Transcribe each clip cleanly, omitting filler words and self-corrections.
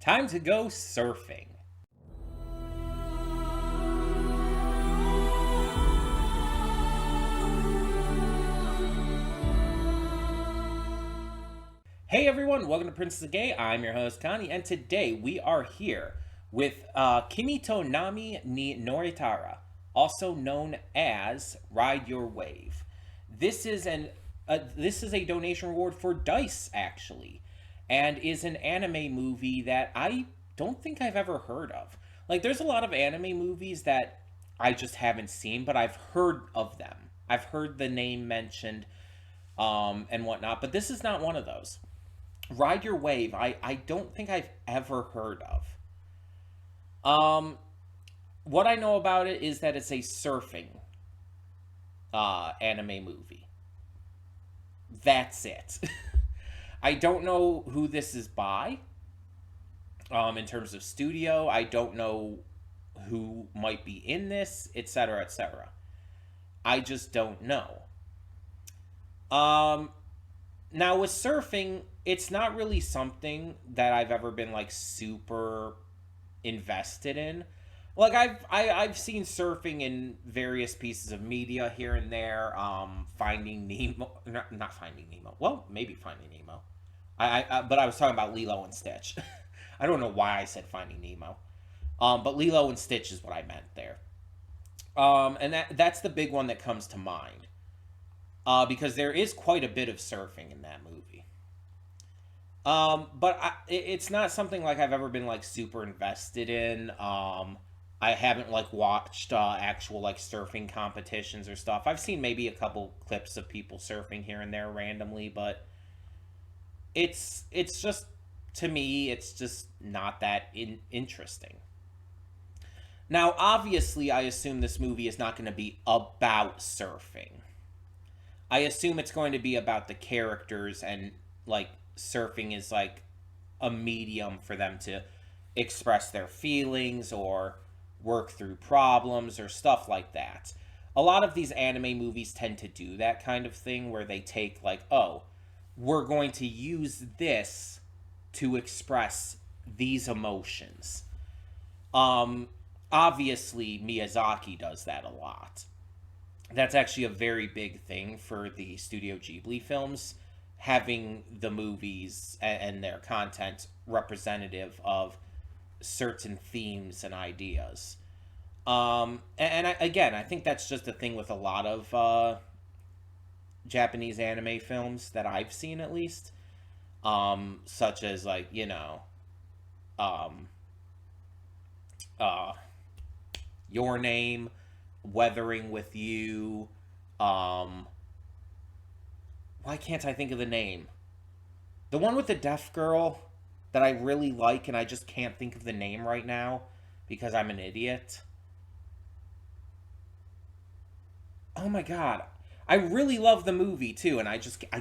Time to go surfing. Hey everyone, welcome to Princess of Gay. I'm your host Connie, and today we are here with Kimi to Nami ni Noritara, also known as Ride Your Wave. This is a donation reward for Dice actually, and is an anime movie that I don't think I've ever heard of. Like, there's a lot of anime movies that I just haven't seen, but I've heard of them. I've heard the name mentioned, and whatnot, but this is not one of those. Ride Your Wave, I don't think I've ever heard of. Um, what I know about it is that it's a surfing anime movie. That's it. I don't know who this is by. In terms of studio, I don't know who might be in this, etc., etc. I just don't know. Um, Now with surfing, it's not really something that I've ever been like super invested in. Like I've seen surfing in various pieces of media here and there. Finding Nemo, not Finding Nemo. Well, maybe Finding Nemo. But I was talking about Lilo and Stitch. I don't know why I said Finding Nemo. But Lilo and Stitch is what I meant there. And that's the big one that comes to mind. Because there is quite a bit of surfing in that movie. But it's not something like I've ever been like super invested in. I haven't like watched actual like surfing competitions or stuff. I've seen maybe a couple clips of people surfing here and there randomly, but it's just, to me, it's just not that interesting. Now, obviously, I assume this movie is not going to be about surfing. I assume it's going to be about the characters, and like surfing is like a medium for them to express their feelings or work through problems or stuff like that. A lot of these anime movies tend to do that kind of thing where they take like, oh, we're going to use this to express these emotions. Um Obviously Miyazaki does that a lot. That's actually a very big thing for the Studio Ghibli films, having the movies and their content representative of certain themes and ideas. Again, I think that's just a thing with a lot of Japanese anime films that I've seen, at least. Such as, like, um, uh, Your Name, Weathering with You. Um, why can't I think of the name? The one with the deaf girl that I really like, and I just can't think of the name right now because I'm an idiot. Oh my god. I really love the movie too, and I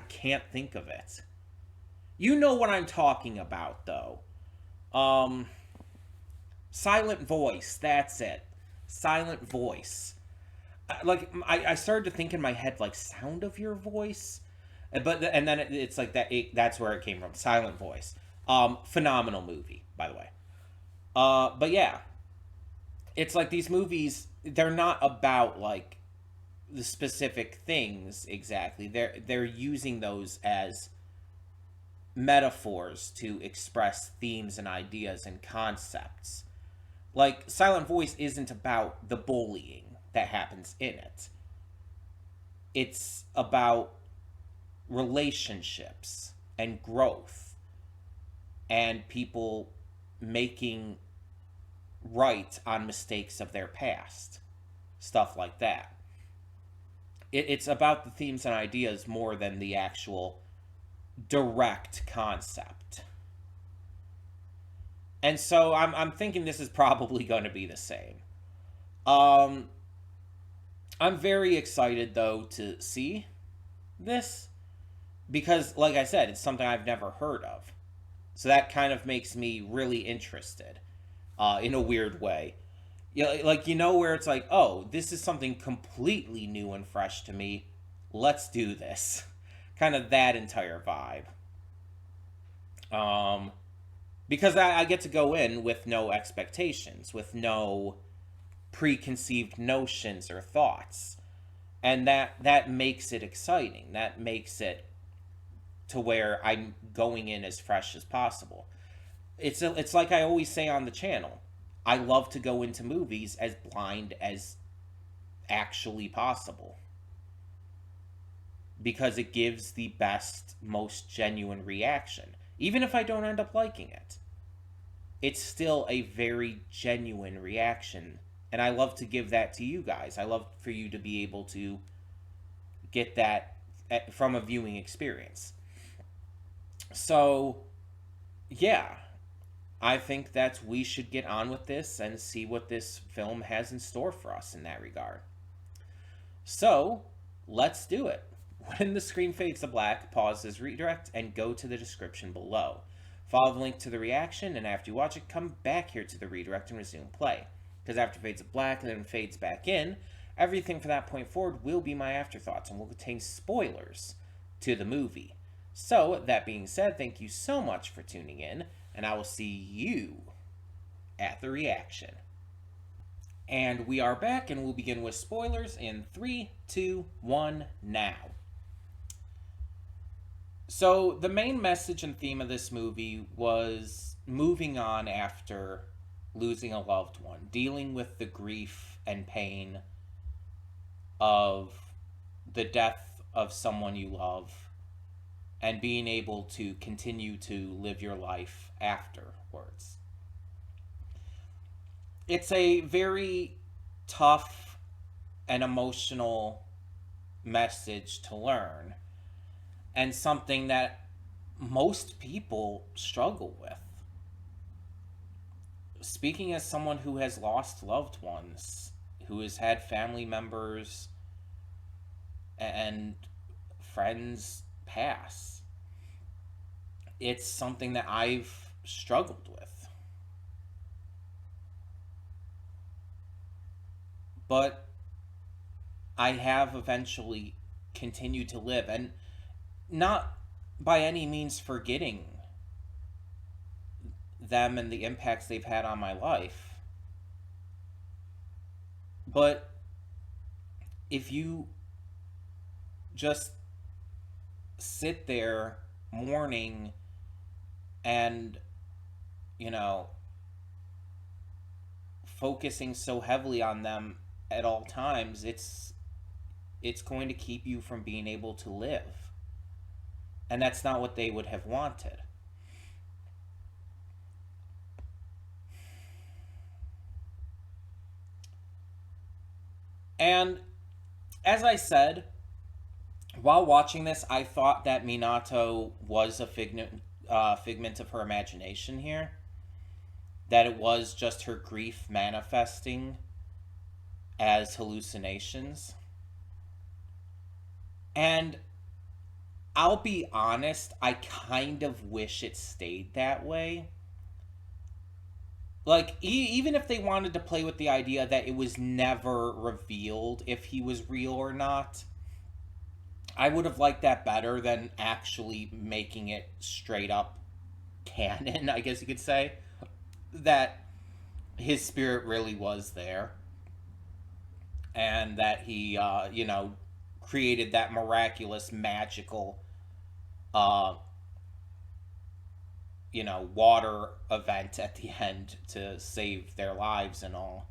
can't think of it. You know what I'm talking about though. Um Silent Voice, that's it. Silent Voice. I started to think in my head like sound of your voice, and then it's like that's where it came from. Silent Voice. Phenomenal movie, by the way. But yeah, it's like these movies, they're not about like the specific things exactly. They're using those as metaphors to express themes and ideas and concepts. Like, Silent Voice isn't about the bullying that happens in it. It's about relationships and growth and people making right on mistakes of their past. Stuff like that. It's about the themes and ideas more than the actual direct concept. And so I'm thinking this is probably going to be the same. Um, I'm very excited though to see this because, like I said, it's something I've never heard of. So that kind of makes me really interested, in a weird way. Yeah, like, where it's like, oh, this is something completely new and fresh to me. Let's do this. Kind of that entire vibe. Um, because I get to go in with no expectations, with no preconceived notions or thoughts, and that makes it exciting. That makes it to where I'm going in as fresh as possible. It's like I always say on the channel. I love to go into movies as blind as actually possible because it gives the best, most genuine reaction. Even if I don't end up liking it, it's still a very genuine reaction. And I love to give that to you guys. I love for you to be able to get that from a viewing experience. So, yeah, I think that we should get on with this and see what this film has in store for us in that regard. So, let's do it. When the screen fades to black, pause this redirect and go to the description below. Follow the link to the reaction, and after you watch it, come back here to the redirect and resume play. Because after it fades to black and then fades back in, everything from that point forward will be my afterthoughts and will contain spoilers to the movie. So, that being said, thank you so much for tuning in, and I will see you at the reaction. And we are back, and we'll begin with spoilers in 3, 2, 1, now. So, the main message and theme of this movie was moving on after losing a loved one, dealing with the grief and pain of the death of someone you love, and being able to continue to live your life afterwards. It's a very tough and emotional message to learn, and something that most people struggle with. Speaking as someone who has lost loved ones, who has had family members and friends pass, it's something that I've struggled with. But I have eventually continued to live, and not by any means forgetting them and the impacts they've had on my life. But if you just sit there mourning and, you know, focusing so heavily on them at all times, it's going to keep you from being able to live. And that's not what they would have wanted. And as I said, while watching this, I thought that Minato was a figment of her imagination here. That it was just her grief manifesting as hallucinations. And I'll be honest, I kind of wish it stayed that way. Like, even if they wanted to play with the idea that it was never revealed if he was real or not, I would have liked that better than actually making it straight up canon, I guess you could say. That his spirit really was there. And that he, created that miraculous, magical, water event at the end to save their lives and all.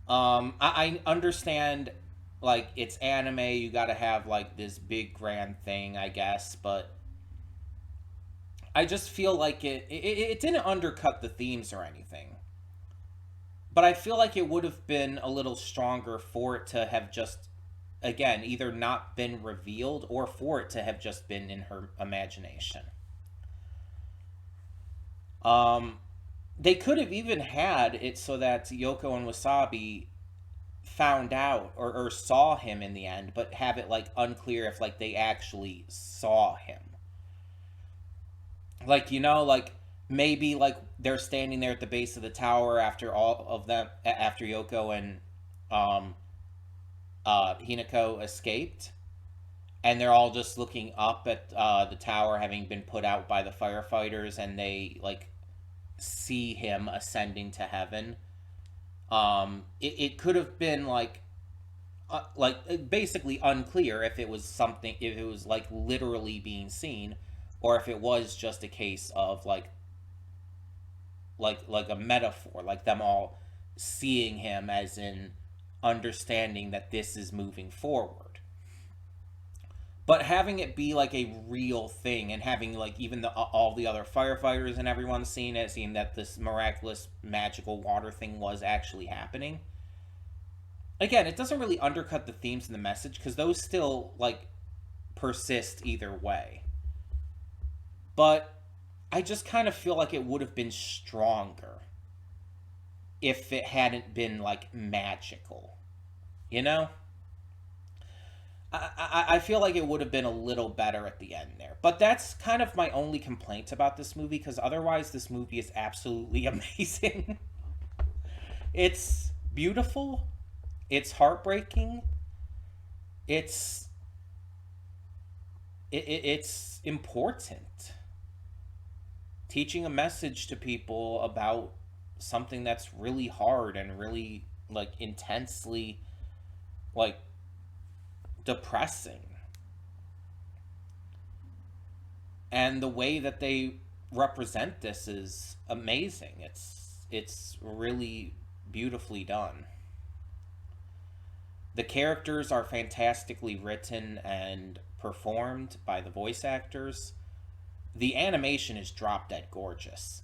I understand, like, it's anime, you gotta have, like, this big grand thing, I guess, but I just feel like it didn't undercut the themes or anything. But I feel like it would have been a little stronger for it to have just, again, either not been revealed or for it to have just been in her imagination. They could have even had it so that Yoko and Wasabi found out or saw him in the end, but have it, like, unclear if, like, they actually saw him. Like, like, maybe, like, they're standing there at the base of the tower after all of them, after Yoko and Hinako escaped, and they're all just looking up at the tower having been put out by the firefighters, and they like see him ascending to heaven. It could have been like basically unclear if it was something, if it was like literally being seen, or if it was just a case of like a metaphor, like them all seeing him as in understanding that this is moving forward. But having it be like a real thing, and having like even the all the other firefighters and everyone seeing it, seeing that this miraculous magical water thing was actually happening, again, it doesn't really undercut the themes and the message, because those still like persist either way. But I just kind of feel like it would have been stronger if it hadn't been like magical, you know? I feel like it would have been a little better at the end there. But that's kind of my only complaint about this movie, because otherwise, this movie is absolutely amazing. It's beautiful, it's heartbreaking, it's it's important. Teaching a message to people about something that's really hard and really like intensely like depressing. And the way that they represent this is amazing. It's really beautifully done. The characters are fantastically written and performed by the voice actors. The animation is drop dead gorgeous.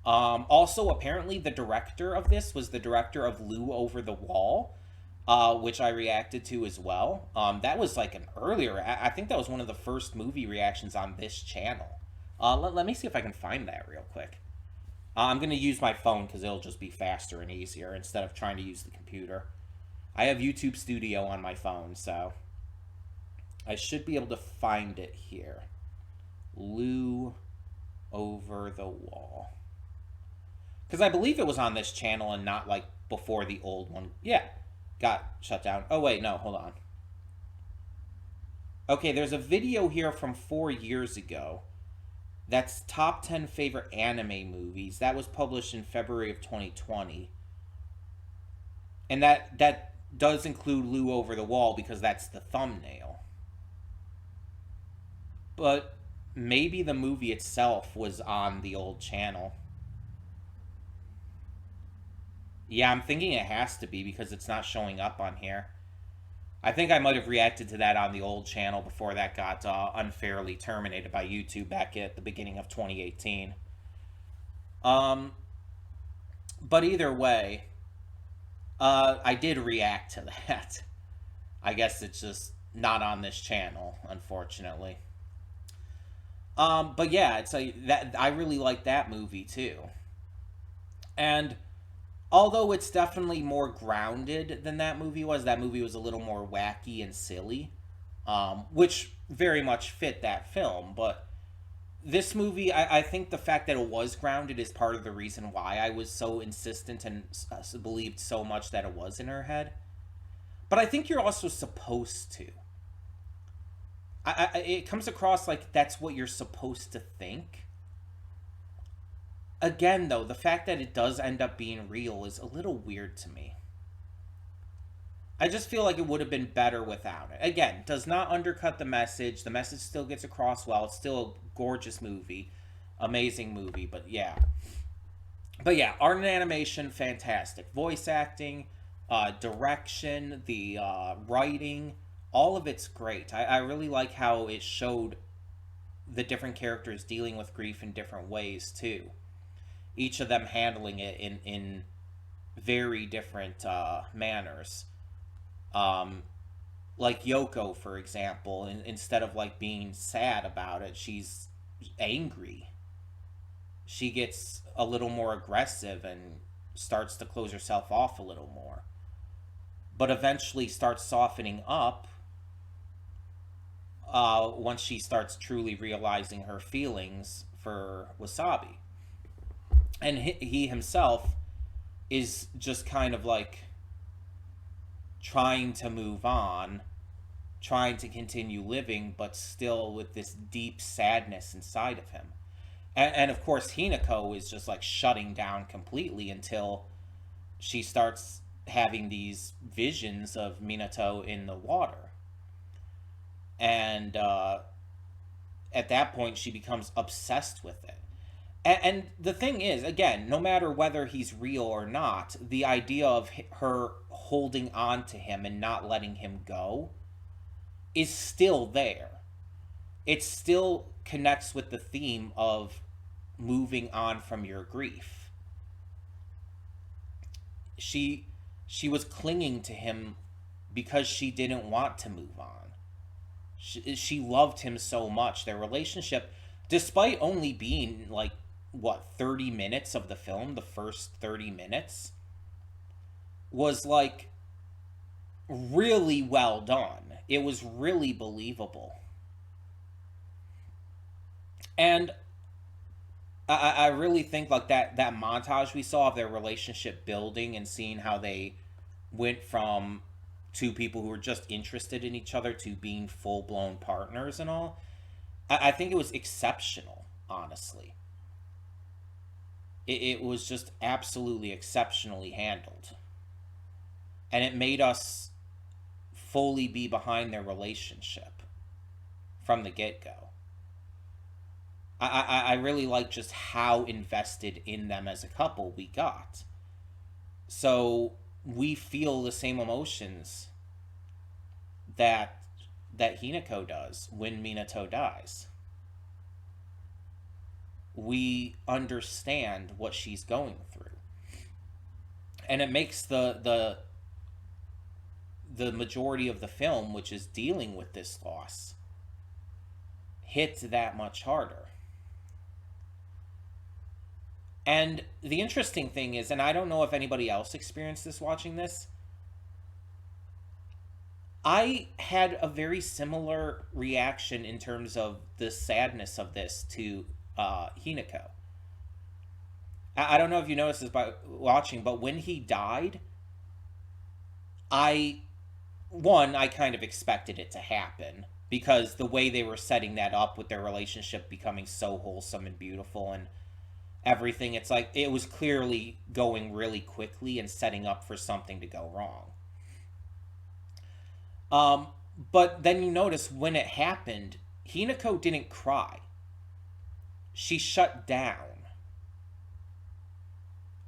Also, apparently, the director of this was the director of Lou Over the Wall, which I reacted to as well. That was like an earlier, I think that was one of the first movie reactions on this channel. Let me see if I can find that real quick. I'm going to use my phone because it'll just be faster and easier instead of trying to use the computer. I have YouTube Studio on my phone, so I should be able to find it here. Lou Over the Wall. Because I believe it was on this channel and not like before the old one. Yeah, got shut down. Oh, wait, no, hold on. Okay, there's a video here from 4 years ago. That's top 10 favorite anime movies. That was published in February of 2020. And that does include Lou Over the Wall because that's the thumbnail. But maybe the movie itself was on the old channel. Yeah, I'm thinking it has to be because it's not showing up on here. I think I might have reacted to that on the old channel before that got unfairly terminated by YouTube back at the beginning of 2018. But either way, I did react to that. I guess it's just not on this channel, unfortunately. But yeah, it's that I really like that movie too. And although it's definitely more grounded than that movie was a little more wacky and silly, which very much fit that film. But this movie, I think the fact that it was grounded is part of the reason why I was so insistent and believed so much that it was in her head. But I think you're also supposed to. It comes across like that's what you're supposed to think. Again, though, the fact that it does end up being real is a little weird to me. I just feel like it would have been better without it. Again, does not undercut the message. The message still gets across well. It's still a gorgeous movie. Amazing movie, but yeah. But yeah, art and animation, fantastic. Voice acting, direction, the writing, all of it's great. I really like how it showed the different characters dealing with grief in different ways, too. Each of them handling it in very different manners. Like Yoko, for example, instead of like being sad about it, she's angry. She gets a little more aggressive and starts to close herself off a little more. But eventually starts softening up once she starts truly realizing her feelings for Wasabi. And he himself is just kind of like trying to move on trying to continue living, but still with this deep sadness inside of him. And of course, Hinako is just like shutting down completely until she starts having these visions of Minato in the water. And at that point, she becomes obsessed with it. And the thing is, again, no matter whether he's real or not, the idea of her holding on to him and not letting him go is still there. It still connects with the theme of moving on from your grief. She was clinging to him because she didn't want to move on. She loved him so much. Their relationship, despite only being like what 30 minutes of the film, the first 30 minutes was like really well done. It was really believable. And I really think like that montage we saw of their relationship building and seeing how they went from two people who were just interested in each other to being full-blown partners and all, I think it was exceptional, honestly. It was just absolutely exceptionally handled. And it made us fully be behind their relationship from the get-go. I really like just how invested in them as a couple we got. So we feel the same emotions that Hinako does when Minato dies. We understand what she's going through. And it makes the majority of the film, which is dealing with this loss, hit that much harder. And the interesting thing is, and I don't know if anybody else experienced this watching this, I had a very similar reaction in terms of the sadness of this to Hinako. I don't know if you noticed this by watching, but when he died, I I kind of expected it to happen because the way they were setting that up with their relationship becoming so wholesome and beautiful and everything, it's like it was clearly going really quickly and setting up for something to go wrong. But then you notice when it happened, Hinako didn't cry. She shut down.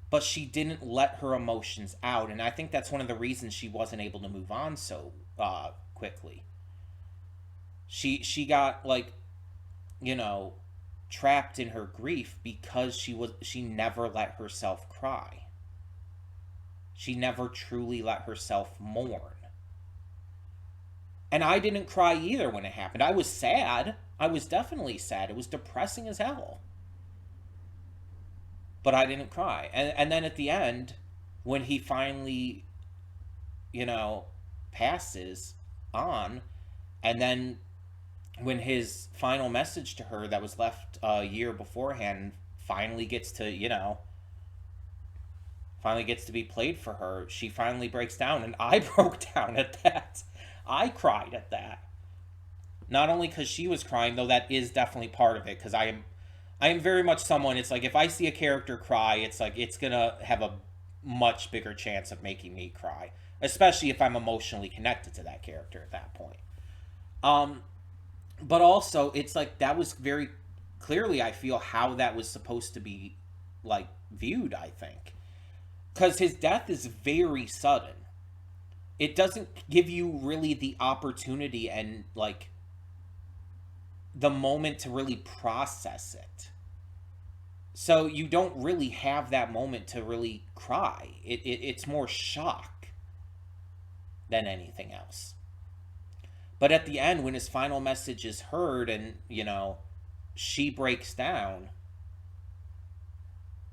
But she didn't let her emotions out. And I think that's one of the reasons she wasn't able to move on so quickly. She got like, you know, trapped in her grief because she never let herself cry. She never truly let herself mourn. And I didn't cry either when it happened. I was sad. I was definitely sad. It was depressing as hell. But I didn't cry. And then at the end, when he finally, you know, passes on, and then when his final message to her that was left a year beforehand finally gets to, you know, finally gets to be played for her, she finally breaks down, and I broke down at that. I cried at that. Not only because she was crying, though that is definitely part of it, because I am very much someone, it's like if I see a character cry, it's like it's gonna have a much bigger chance of making me cry, especially if I'm emotionally connected to that character at that point. But also, it's like that was very clearly, I feel, how that was supposed to be like viewed, I think. Because his death is very sudden. It doesn't give you really the opportunity and like the moment to really process it. So you don't really have that moment to really cry. It's more shock than anything else. But at the end, when his final message is heard and, you know, she breaks down,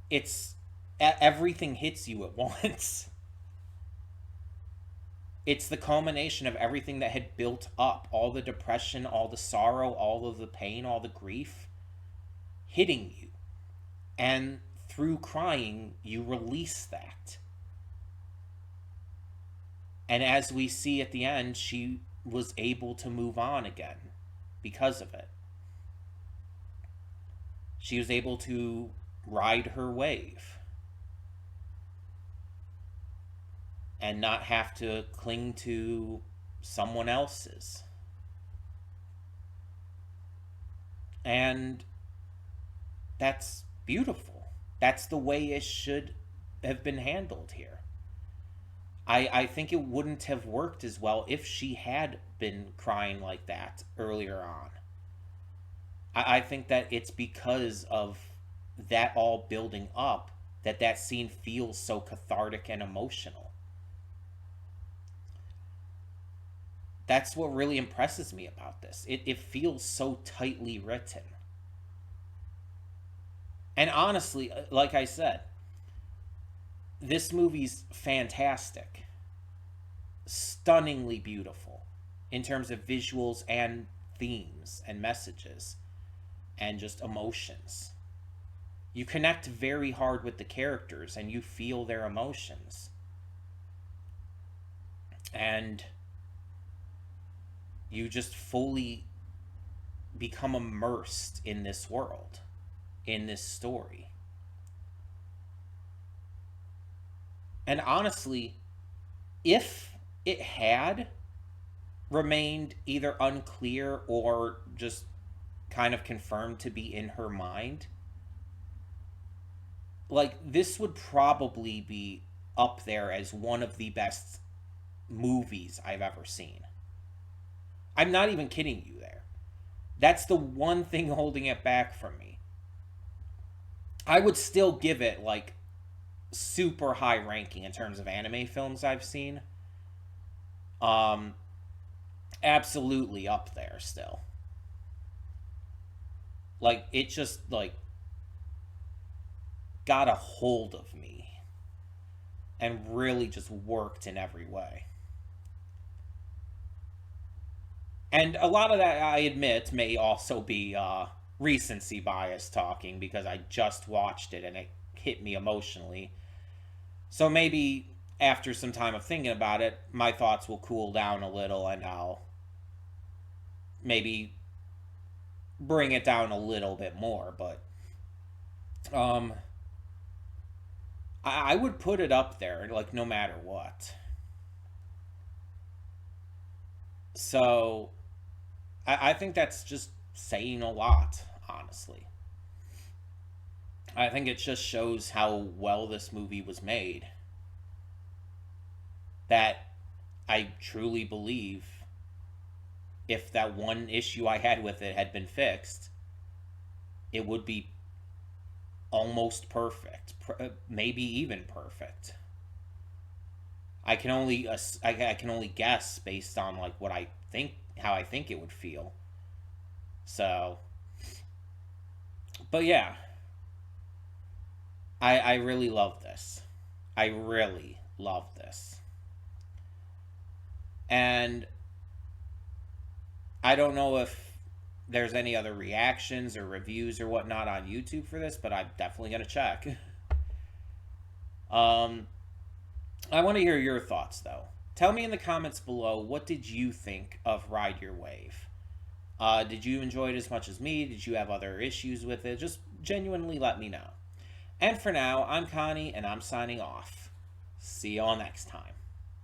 it's everything hits you at once. It's the culmination of everything that had built up, all the depression, all the sorrow, all of the pain, all the grief hitting you. And through crying, you release that. And as we see at the end, she was able to move on again because of it. She was able to ride her wave and not have to cling to someone else's. And that's beautiful. That's the way it should have been handled here. I think it wouldn't have worked as well if she had been crying like that earlier on. I think that it's because of that all building up that that scene feels so cathartic and emotional. That's what really impresses me about this. It feels so tightly written. And honestly, like I said, this movie's fantastic. Stunningly beautiful in terms of visuals and themes and messages and just emotions. You connect very hard with the characters and you feel their emotions. And you just fully become immersed in this world, in this story. And honestly, if it had remained either unclear or just kind of confirmed to be in her mind, like this would probably be up there as one of the best movies I've ever seen. I'm not even kidding you there. That's the one thing holding it back from me. I would still give it like super high ranking in terms of anime films I've seen. Um Absolutely up there still. Like it just like got a hold of me and really just worked in every way. And a lot of that, I admit, may also be recency bias talking because I just watched it and it hit me emotionally. So maybe after some time of thinking about it, my thoughts will cool down a little and I'll maybe bring it down a little bit more. But um, I would put it up there, like no matter what. So I think that's just saying a lot, honestly. I think it just shows how well this movie was made. That I truly believe if that one issue I had with it had been fixed, it would be almost perfect, maybe even perfect. I can only guess based on like what I think, how I think it would feel. So, but yeah, I really love this. I really love this. And I don't know if there's any other reactions or reviews or whatnot on YouTube for this, but I'm definitely going to check. um, I want to hear your thoughts, though. Tell me in the comments below, what did you think of Ride Your Wave? Did you enjoy it as much as me? Did you have other issues with it? Just genuinely let me know. And for now, I'm Connie, and I'm signing off. See you all next time.